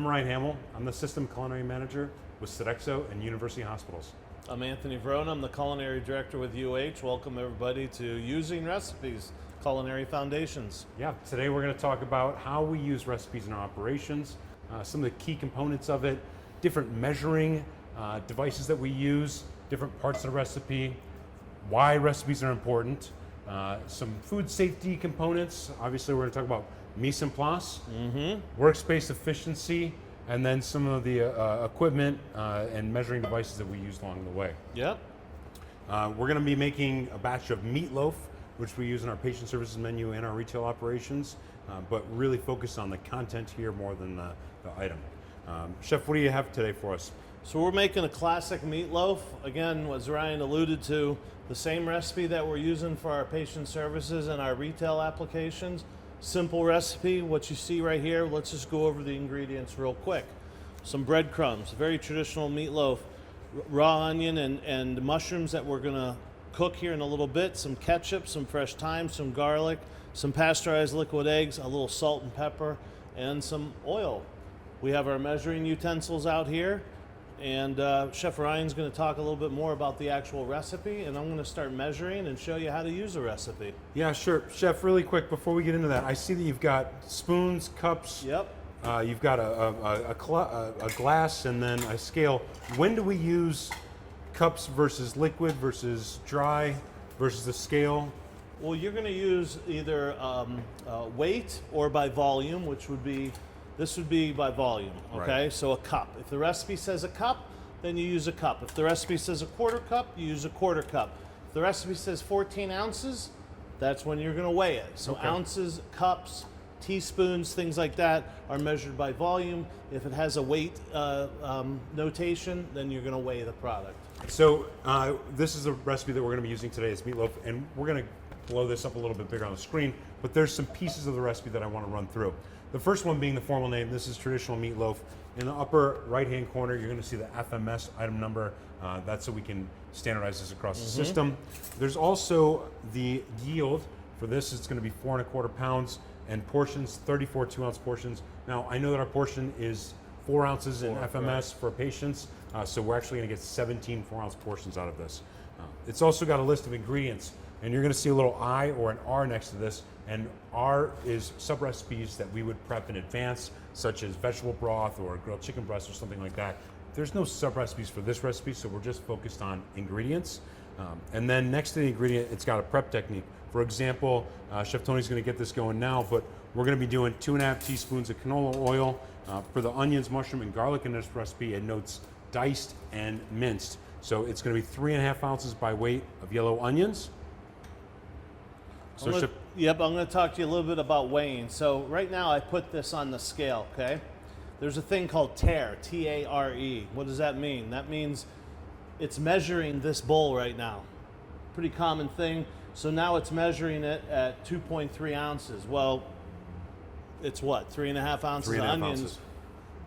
I'm Ryan Hamill. I'm the System Culinary Manager with Sodexo and University Hospitals. I'm Anthony Verona. I'm the Culinary Director with UH. Welcome everybody to Using Recipes, Culinary Foundations. Yeah, today we're going to talk about how we use recipes in our operations, some of the key components of it, different measuring devices that we use, different parts of the recipe, why recipes are important, some food safety components. Obviously, we're going to talk about mise en place, workspace efficiency, and then some of the equipment and measuring devices that we use along the way. Yep. We're going to be making a batch of meatloaf, which we use in our patient services menu and our retail operations, but really focus on the content here more than the item. Chef, what do you have today for us? So we're making a classic meatloaf. Again, as Ryan alluded to, the same recipe that we're using for our patient services and our retail applications. Simple recipe, what you see right here. Let's just go over the ingredients real quick. Some breadcrumbs, very traditional meatloaf, raw onion and mushrooms that we're gonna cook here in a little bit, some ketchup, some fresh thyme, some garlic, some pasteurized liquid eggs, a little salt and pepper, and some oil. We have our measuring utensils out here, and Chef Ryan's gonna talk a little bit more about the actual recipe, and I'm gonna start measuring and show you how to use a recipe. Yeah, sure. Chef, really quick, before we get into that, I see that you've got spoons, cups, Yep. you've got a glass, and then a scale. When do we use cups versus liquid versus dry versus the scale? Well, you're gonna use either weight or by volume, which would be, this would be by volume, okay? Right. So a cup. If the recipe says a cup, then you use a cup. If the recipe says a quarter cup, you use a quarter cup. If the recipe says 14 ounces, that's when you're gonna weigh it. So Okay. ounces, cups, teaspoons, things like that are measured by volume. If it has a weight notation, then you're gonna weigh the product. So this is the recipe that we're going to be using today. It's meatloaf, and we're going to blow this up a little bit bigger on the screen, but there's some pieces of the recipe that I want to run through. The first one being the formal name. This is traditional meatloaf. In the upper right-hand corner, you're going to see the FMS item number. That's so we can standardize this across the system. There's also the yield. For this, it's going to be 4 1/4 pounds, and portions, 34 2-ounce portions. Now, I know that our portion is 4 ounces in FMS for patients, so we're actually going to get 17 4-ounce portions out of this. It's also got a list of ingredients, and you're going to see a little I or an R next to this, and R is sub-recipes that we would prep in advance, such as vegetable broth or grilled chicken breast or something like that. There's no sub-recipes for this recipe, so we're just focused on ingredients. And then next to the ingredient, it's got a prep technique. For example, Chef Tony's going to get this going now, but we're going to be doing 2.5 teaspoons of canola oil. For the onions, mushroom, and garlic in this recipe, it notes diced and minced. So it's going to be 3.5 ounces by weight of yellow onions. So I'm going to talk to you a little bit about weighing. So right now I put this on the scale, okay? There's a thing called tare, T-A-R-E. What does that mean? That means it's measuring this bowl right now. Pretty common thing. So now it's measuring it at 2.3 ounces. Well, it's what, 3.5 ounces of 3.5 onions. ounces.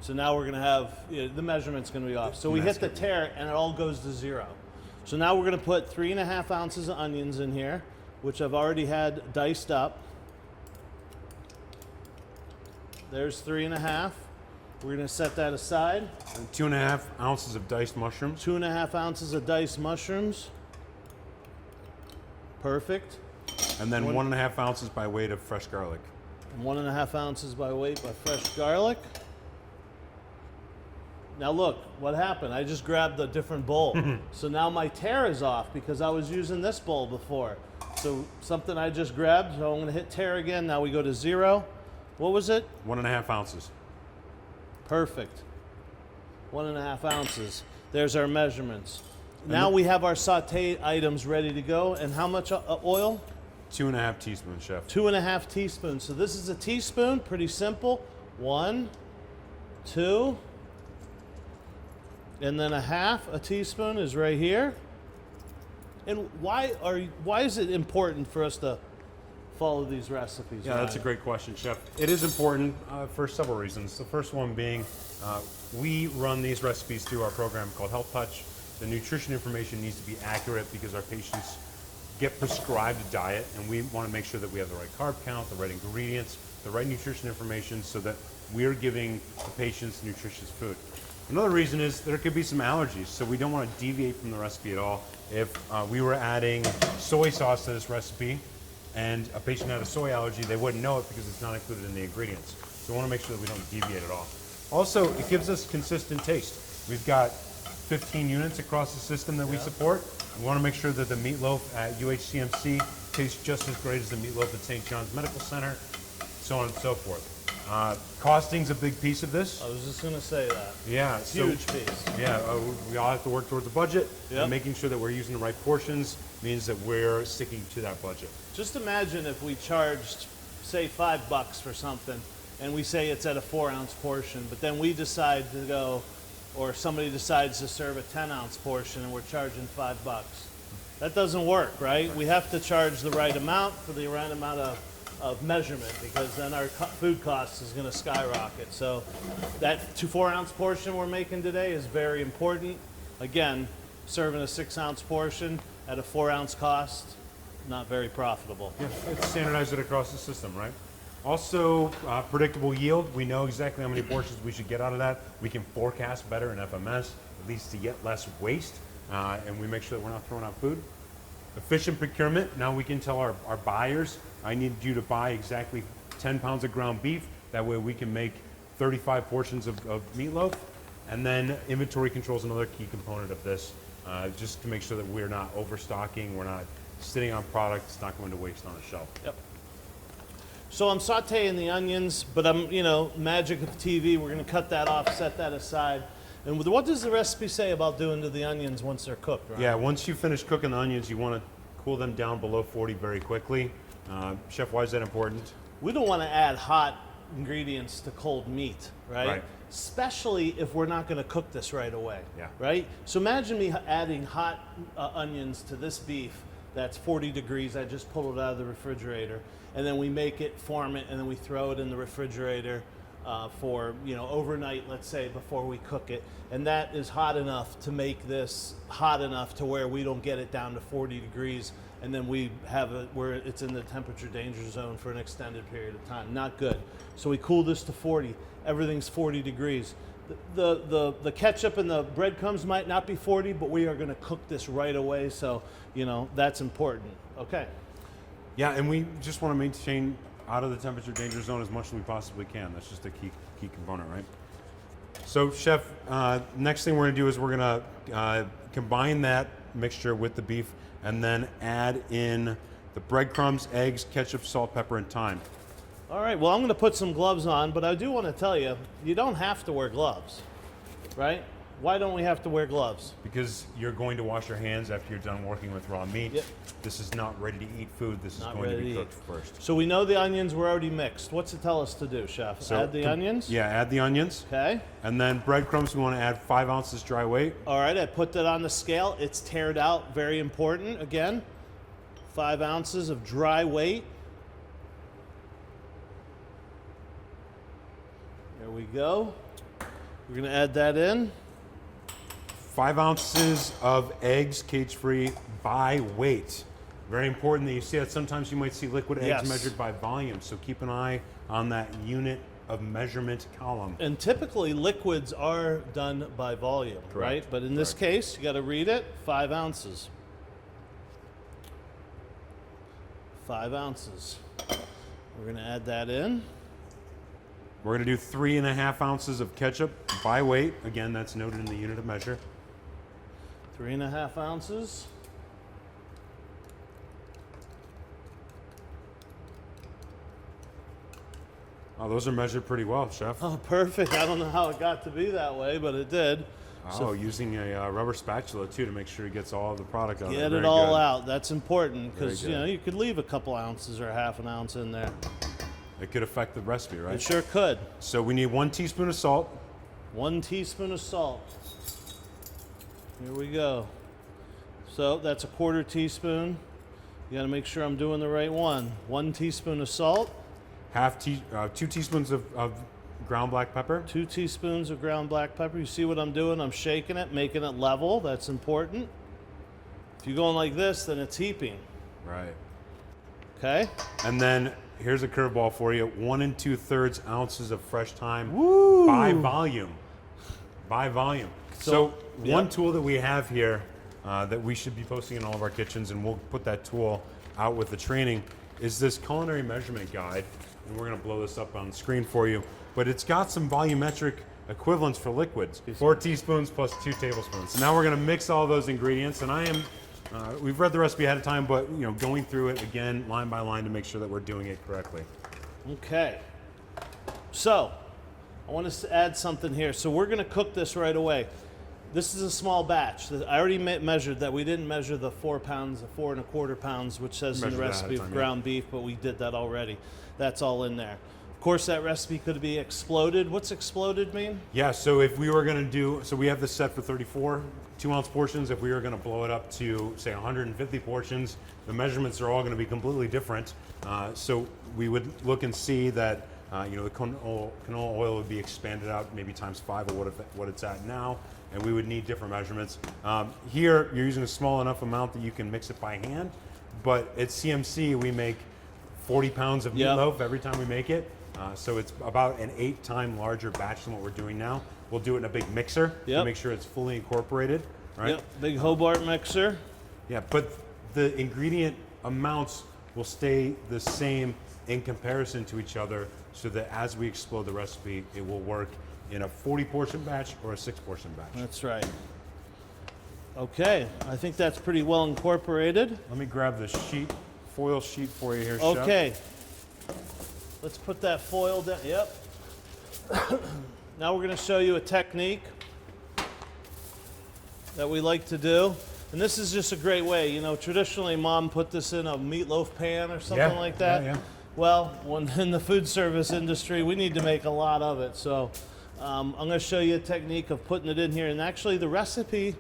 So now we're gonna have, the measurement's gonna be off. So we hit the tare and it all goes to 0. So now we're gonna put 3.5 ounces of onions in here, which I've already had diced up. There's 3.5. We're gonna set that aside. And 2.5 ounces of diced mushrooms. 2.5 ounces of diced mushrooms. Perfect. And then 1.5 ounces by weight of fresh garlic. And 1.5 ounces by weight by fresh garlic. Now look, what happened? I just grabbed a different bowl. So now my tare is off because I was using this bowl before. So something I just grabbed, so I'm gonna hit tare again. Now we go to 0. What was it? 1.5 ounces. Perfect. 1.5 ounces. There's our measurements. Now we have our sauté items ready to go. And how much oil? 2.5 teaspoons, Chef. 2.5 teaspoons. So this is a teaspoon, pretty simple. 1, 2, and then a teaspoon is right here. And why is it important for us to follow these recipes? Yeah, that's a great question, Chef. It is important for several reasons. The first one being we run these recipes through our program called Health Touch. The nutrition information needs to be accurate because our patients get prescribed a diet, and we want to make sure that we have the right carb count, the right ingredients, the right nutrition information so that we're giving the patients nutritious food. Another reason is there could be some allergies, so we don't want to deviate from the recipe at all. If we were adding soy sauce to this recipe and a patient had a soy allergy, they wouldn't know it because it's not included in the ingredients. So we want to make sure that we don't deviate at all. Also, it gives us consistent taste. We've got 15 units across the system that we support. We want to make sure that the meatloaf at UHCMC tastes just as great as the meatloaf at St. John's Medical Center, so on and so forth. Costing's a big piece of this. I was just going to say that. Yeah, Huge piece. Yeah, we all have to work towards a budget, Yep. and making sure that we're using the right portions means that we're sticking to that budget. Just imagine if we charged, say, $5 for something, and we say it's at a 4-ounce portion, but then we decide to go, or somebody decides to serve a 10-ounce portion, and we're charging $5. That doesn't work, right? We have to charge the right amount for the right amount of measurement, because then our food cost is going to skyrocket. So that 4-ounce portion we're making today is very important. Again, serving a 6-ounce portion at a 4-ounce cost, not very profitable. Yeah, let's standardize it across the system, right? Also, predictable yield. We know exactly how many portions we should get out of that. We can forecast better in FMS, at least to get less waste, and we make sure that we're not throwing out food. Efficient procurement. Now we can tell our buyers, I need you to buy exactly 10 pounds of ground beef. That way we can make 35 portions of meatloaf. And then inventory control is another key component of this, just to make sure that we're not overstocking, we're not sitting on product, it's not going to waste on the shelf. Yep. So I'm sauteing the onions, but I'm, magic of TV, we're going to cut that off, set that aside. And what does the recipe say about doing to the onions once they're cooked, right? Yeah, once you finish cooking the onions, you want to cool them down below 40 very quickly. Chef, why is that important? We don't want to add hot ingredients to cold meat, right? Right. Especially if we're not going to cook this right away, Yeah. right? So imagine me adding hot onions to this beef that's 40 degrees. I just pulled it out of the refrigerator, and then we make it, form it, and then we throw it in the refrigerator for overnight, let's say, before we cook it. And that is hot enough to make this hot enough to where we don't get it down to 40 degrees, and then we have it where it's in the temperature danger zone for an extended period of time. Not good. So we cool this to 40. Everything's 40 degrees. The ketchup and the breadcrumbs might not be 40, but we are going to cook this right away. So that's important. Okay. Yeah, and we just want to maintain out of the temperature danger zone as much as we possibly can. That's just a key component, right? So, Chef, next thing we're going to do is we're going to combine that mixture with the beef and then add in the breadcrumbs, eggs, ketchup, salt, pepper, and thyme. All right, well, I'm going to put some gloves on, but I do want to tell you, you don't have to wear gloves, right? Why don't we have to wear gloves? Because you're going to wash your hands after you're done working with raw meat. Yep. This is not ready to eat food. This is Not going to ready be to cooked first. So we know the onions were already mixed. What's it tell us to do, Chef? So Add the onions? Yeah, add the onions. Okay. And then breadcrumbs, we want to add 5 ounces dry weight. All right, I put that on the scale. It's tared out, very important. Again, 5 ounces of dry weight. There we go. We're going to add that in. 5 ounces of eggs, cage-free, by weight. Very important that you see that. Sometimes you might see liquid eggs Yes. measured by volume, so keep an eye on that unit of measurement column. And typically liquids are done by volume, Correct. right? But in this case, you got to read it, 5 ounces. 5 ounces. We're going to add that in. We're going to do 3.5 ounces of ketchup by weight. Again, that's noted in the unit of measure. 3.5 ounces. Oh, those are measured pretty well, Chef. Oh, perfect. I don't know how it got to be that way, but it did. Oh, using a rubber spatula too to make sure it gets all of the product out. Get Very it all good. out. That's important because Very good. you could leave a couple ounces or half an ounce in there. It could affect the recipe, It right? sure could. So we need 1 teaspoon of salt. 1 teaspoon of salt. Here we go. So that's a 1/4 teaspoon. You got to make sure I'm doing the right one. 1 teaspoon of salt. 2 teaspoons of ground black pepper. 2 teaspoons of ground black pepper. You see what I'm doing? I'm shaking it, making it level. That's important. If you're going like this, then it's heaping. Right. Okay. And then here's a curveball for you: 1 2/3 ounces of fresh thyme Woo! by volume. By volume. So one yep. tool that we have here that we should be posting in all of our kitchens, and we'll put that tool out with the training, is this culinary measurement guide. And we're going to blow this up on the screen for you. But it's got some volumetric equivalents for liquids. 4 teaspoons plus 2 tablespoons. So now we're going to mix all those ingredients, and I am. We've read the recipe ahead of time, but going through it again line by line to make sure that we're doing it correctly. Okay. So I want to add something here. So we're going to cook this right away. This is a small batch. I already measured that. We didn't measure the 4 pounds, the 4 1/4 pounds, which says in the recipe of ground beef, but we did that already. That's all in there. Of course, that recipe could be exploded. What's exploded mean? Yeah, so if we were going to do, so we have this set for 34 2-ounce portions. If we were going to blow it up to, say, 150 portions, the measurements are all going to be completely different. So we would look and see that, the canola oil would be expanded out maybe times 5 of what it's at now, and we would need different measurements. Here, you're using a small enough amount that you can mix it by hand, but at CMC, we make 40 pounds of meatloaf every time we make it. So it's about an 8-time larger batch than what we're doing now. We'll do it in a big mixer to make sure it's fully incorporated, right? Yep, big Hobart mixer. Yeah, but the ingredient amounts will stay the same in comparison to each other, so that as we explode the recipe, it will work in a 40-portion batch or a 6-portion batch. That's right. Okay, I think that's pretty well incorporated. Let me grab the foil sheet for you here, Okay. Let's put that foil down. Yep. Now we're going to show you a technique that we like to do. And this is just a great way. Traditionally, Mom put this in a meatloaf pan or something like that. Yeah. Well, in the food service industry, we need to make a lot of it. So I'm going to show you a technique of putting it in here. And actually, the recipe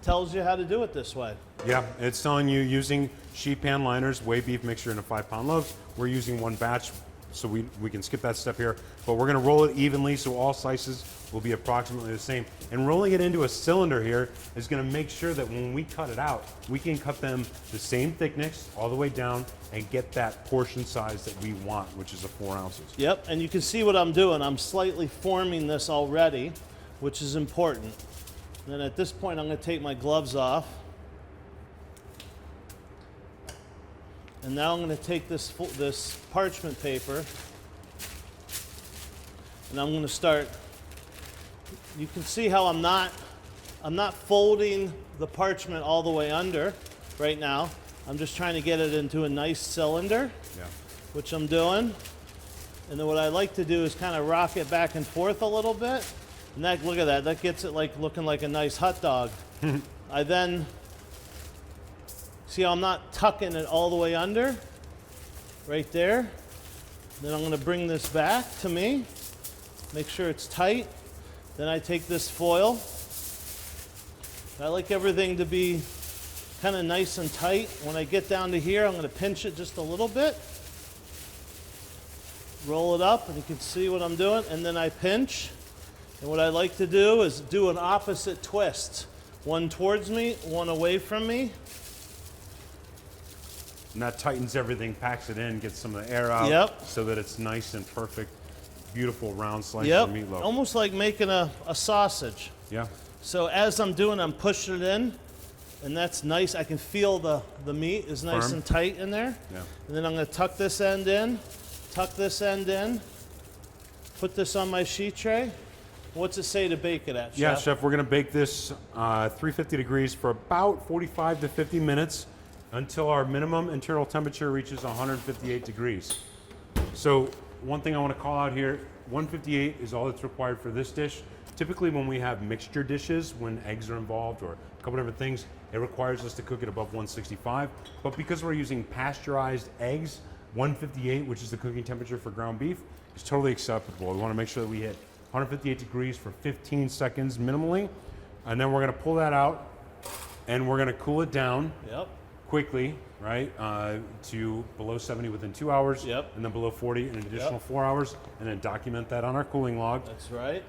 tells you how to do it this way. Yeah, it's telling you using sheet pan liners, whey beef mixture in a 5-pound loaf. We're using one batch, so we can skip that step here. But we're going to roll it evenly so all slices will be approximately the same. And rolling it into a cylinder here is going to make sure that when we cut it out, we can cut them the same thickness all the way down and get that portion size that we want, which is 4 ounces. Yep, and you can see what I'm doing. I'm slightly forming this already, which is important. And then at this point, I'm going to take my gloves off. And now I'm going to take this parchment paper, and I'm going to start. You can see how I'm not folding the parchment all the way under right now. I'm just trying to get it into a nice cylinder, which I'm doing. And then what I like to do is kind of rock it back and forth a little bit. And look at that. That gets it looking like a nice hot dog. I then see how I'm not tucking it all the way under, right there. Then I'm going to bring this back to me, make sure it's tight. Then I take this foil. I like everything to be kind of nice and tight. When I get down to here, I'm going to pinch it just a little bit. Roll it up, and you can see what I'm doing. And then I pinch. And what I like to do is do an opposite twist. One towards me, one away from me. And that tightens everything, packs it in, gets some of the air out, so that it's nice and perfect, beautiful round slices of meatloaf. Almost like making a sausage. Yeah. So as I'm doing, I'm pushing it in, and that's nice. I can feel the meat is nice and tight in there. Yeah. And then I'm going to tuck this end in, put this on my sheet tray. What's it say to bake it at, Chef? Yeah, Chef, we're going to bake this 350 degrees for about 45 to 50 minutes until our minimum internal temperature reaches 158 degrees. So one thing I want to call out here, 158 is all that's required for this dish. Typically when we have mixture dishes, when eggs are involved or a couple different things, it requires us to cook it above 165. But because we're using pasteurized eggs, 158, which is the cooking temperature for ground beef, is totally acceptable. We want to make sure that we hit 158 degrees for 15 seconds minimally. And then we're going to pull that out and we're going to cool it down quickly, right, to below 70 within 2 hours, and then below 40 in an additional 4 hours, and then document that on our cooling log. That's right.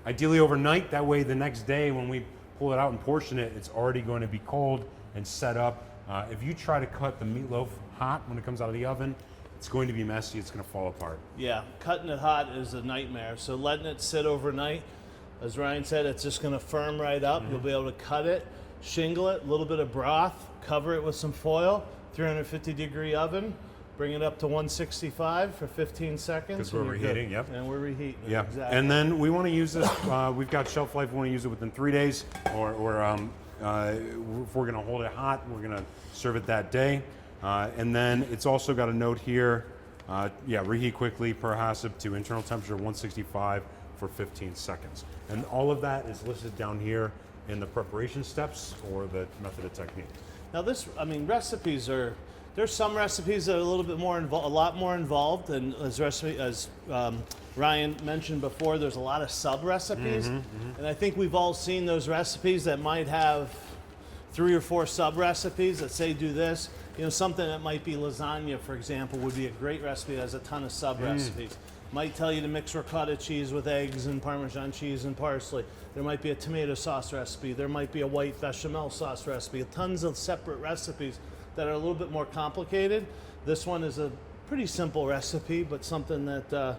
Ideally overnight, that way the next day when we pull it out and portion it, it's already going to be cold and set up If you try to cut the meatloaf hot when it comes out of the oven, it's going to be messy, it's going to fall apart. Yeah, cutting it hot is a nightmare. So letting it sit overnight, as Ryan said, it's just going to firm right up. You'll be able to cut it, shingle it, a little bit of broth, cover it with some foil, 350-degree oven, bring it up to 165 for 15 seconds. Because we're and you're reheating, good. yep. And we're reheating it, Yeah, exactly. and then we want to use this. We've got shelf life. We want to use it within 3 days, or if we're going to hold it hot, we're going to serve it that day. And then it's also got a note here. Reheat quickly per HACCP to internal temperature 165 for 15 seconds. And all of that is listed down here in the preparation steps or the method of technique. Now recipes are. There's some recipes that are a little bit more a lot more involved, and as Ryan mentioned before, there's a lot of sub recipes, and I think we've all seen those recipes that might have 3 or 4 sub recipes that say do this. You know, something that might be lasagna, for example, would be a great recipe that has a ton of sub recipes. Might tell you to mix ricotta cheese with eggs and Parmesan cheese and parsley. There might be a tomato sauce recipe. There might be a white bechamel sauce recipe. Tons of separate recipes that are a little bit more complicated. This one is a pretty simple recipe, but something that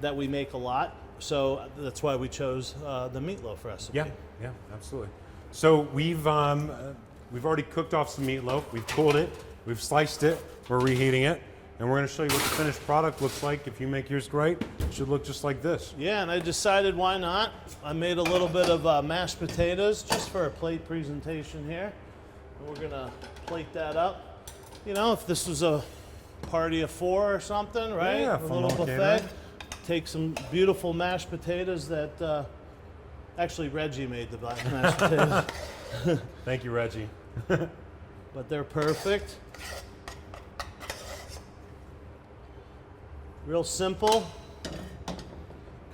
that we make a lot. So that's why we chose the meatloaf recipe. Yeah, absolutely. So we've already cooked off some meatloaf. We've cooled it. We've sliced it. We're reheating it. And we're going to show you what the finished product looks like. If you make yours great, it should look just like this. Yeah, and I decided why not. I made a little bit of mashed potatoes just for a plate presentation here. And we're going to plate that up. You know, if this was a party of 4 or something, right? Yeah, a fun little little buffet. catering. Take some beautiful mashed potatoes that, actually Reggie made the mashed potatoes. Thank you, Reggie. But they're perfect. Real simple.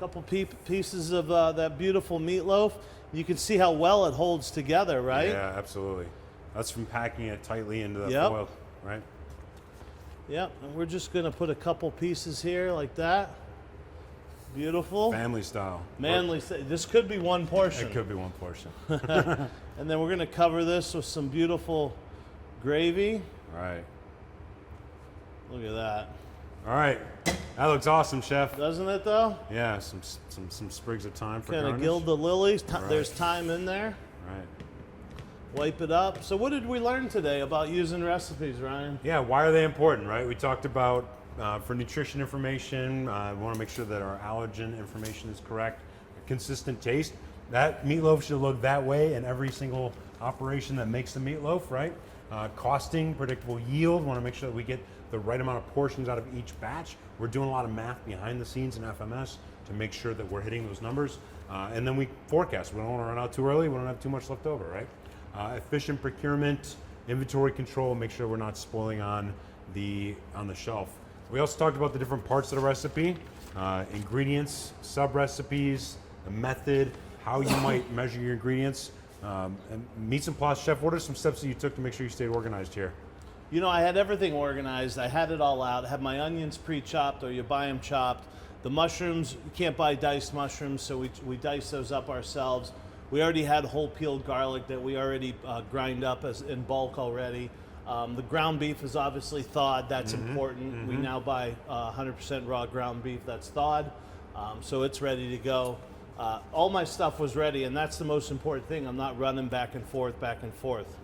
Couple pieces of that beautiful meatloaf. You can see how well it holds together, right? Yeah, absolutely. That's from packing it tightly into the Yep. foil, right? Yep, and we're just gonna put a couple pieces here like that. Beautiful. Family style. Manly, this could be one portion. It could be one portion. And then we're gonna cover this with some beautiful gravy. Right. Look at that. All right. That looks awesome, Chef. Doesn't it though? Yeah, some sprigs of thyme for Kind of garnish. gild the lilies. Right. There's thyme in there. Right. Wipe it up. So what did we learn today about using recipes, Ryan? Yeah, why are they important, right? We talked about for nutrition information, we want to make sure that our allergen information is correct, consistent taste. That meatloaf should look that way in every single operation that makes the meatloaf, right? Costing, predictable yield, want to make sure that we get the right amount of portions out of each batch. We're doing a lot of math behind the scenes in FMS to make sure that we're hitting those numbers. And then we forecast. We don't want to run out too early. We don't have too much left over, right? Efficient procurement, inventory control, make sure we're not spoiling on the shelf. We also talked about the different parts of the recipe, ingredients, sub-recipes, the method, how you might measure your ingredients. And Meats and Plus, Chef, what are some steps that you took to make sure you stayed organized here? You know, I had everything organized. I had it all out. I had my onions pre-chopped, or you buy them chopped. The mushrooms, you can't buy diced mushrooms, so we dice those up ourselves. We already had whole peeled garlic that we already grind up in bulk already. The ground beef is obviously thawed. That's important. We now buy 100% raw ground beef that's thawed, so it's ready to go. All my stuff was ready, and that's the most important thing. I'm not running back and forth.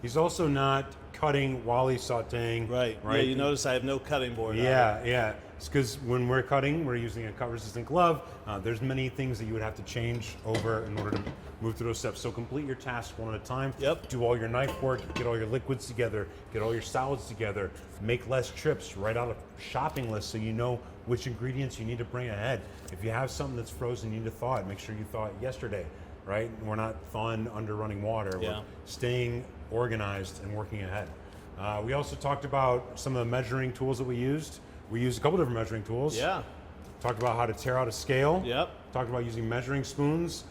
He's also not cutting while he's sauteing. Right. Yeah, you notice I have no cutting board. Yeah. It's because when we're cutting, we're using a cut-resistant glove. There's many things that you would have to change over in order to move through those steps. So complete your tasks one at a time. Yep. Do all your knife work, get all your liquids together, get all your salads together, make less trips, write out a shopping list so you know which ingredients you need to bring ahead. If you have something that's frozen, you need to thaw it. Make sure you thaw it yesterday, right? We're not thawing under running water. Yeah. We're staying organized and working ahead. We also talked about some of the measuring tools that we used. We used a couple different measuring tools. Yeah. Talked about how to tear out a scale. Yep. Talked about using measuring spoons,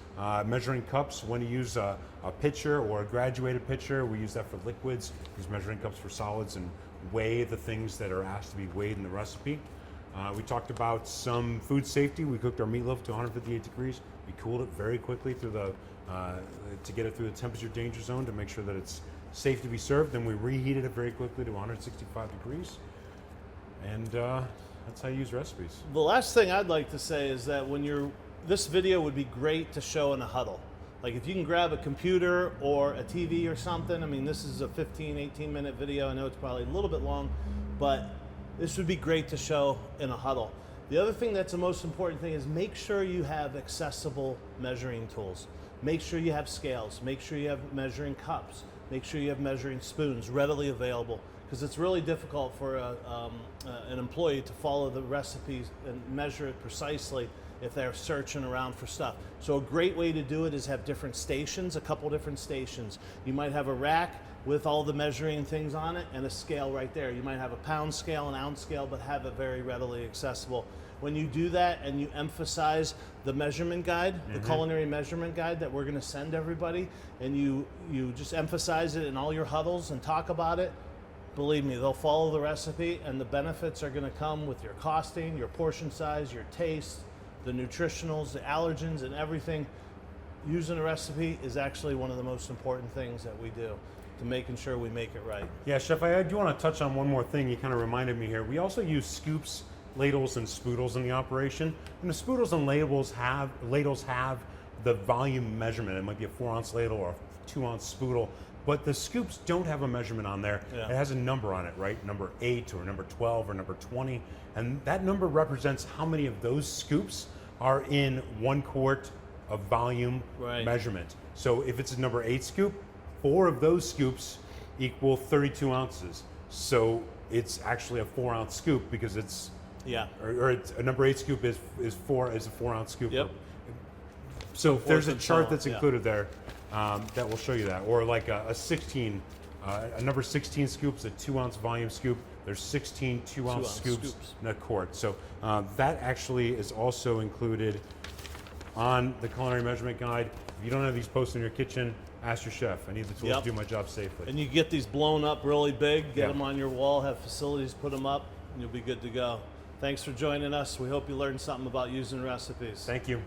measuring cups, when to use a pitcher or a graduated pitcher. We use that for liquids, use measuring cups for solids, and weigh the things that are asked to be weighed in the recipe. We talked about some food safety. We cooked our meatloaf to 158 degrees. We cooled it very quickly through to get it through the temperature danger zone to make sure that it's safe to be served. Then we reheated it very quickly to 165 degrees. And that's how you use recipes. The last thing I'd like to say is that this video would be great to show in a huddle. Like if you can grab a computer or a TV or something, I mean, this is a 15, 18-minute video. I know it's probably a little bit long, but this would be great to show in a huddle. The other thing that's the most important thing is make sure you have accessible measuring tools. Make sure you have scales. Make sure you have measuring cups. Make sure you have measuring spoons readily available, because it's really difficult for an employee to follow the recipes and measure it precisely if they're searching around for stuff. So a great way to do it is have different stations, a couple different stations. You might have a rack with all the measuring things on it and a scale right there. You might have a pound scale, an ounce scale, but have it very readily accessible. When you do that and you emphasize the measurement guide, the culinary measurement guide that we're gonna send everybody, and you just emphasize it in all your huddles and talk about it, believe me, they'll follow the recipe, and the benefits are gonna come with your costing, your portion size, your taste, the nutritionals, the allergens, and everything. Using a recipe is actually one of the most important things that we do to making sure we make it right. Yeah, Chef, I do want to touch on one more thing. You kind of reminded me here. We also use scoops, ladles, and spoodles in the operation. And the spoodles and ladles have the volume measurement. It might be a 4-ounce ladle or a 2-ounce spoodle, but the scoops don't have a measurement on there. Yeah. It has a number on it, right? Number 8 or number 12 or number 20. And that number represents how many of those scoops are in 1 quart of volume measurement. So if it's a number 8 scoop, 4 of those scoops equal 32 ounces. So it's actually a 4-ounce scoop because it's or it's a number 8 scoop is a 4-ounce scoop. Yep. So there's a chart so, that's included there that will show you that. Or like a 16, a number 16 scoops, a 2-ounce volume scoop. There's 16 2-ounce scoops in a quart. So that actually is also included on the culinary measurement guide. If you don't have these posted in your kitchen, ask your chef. I need the tools to do my job safely. And you get these blown up really big, get them on your wall, have facilities put them up, and you'll be good to go. Thanks for joining us. We hope you learned something about using recipes. Thank you.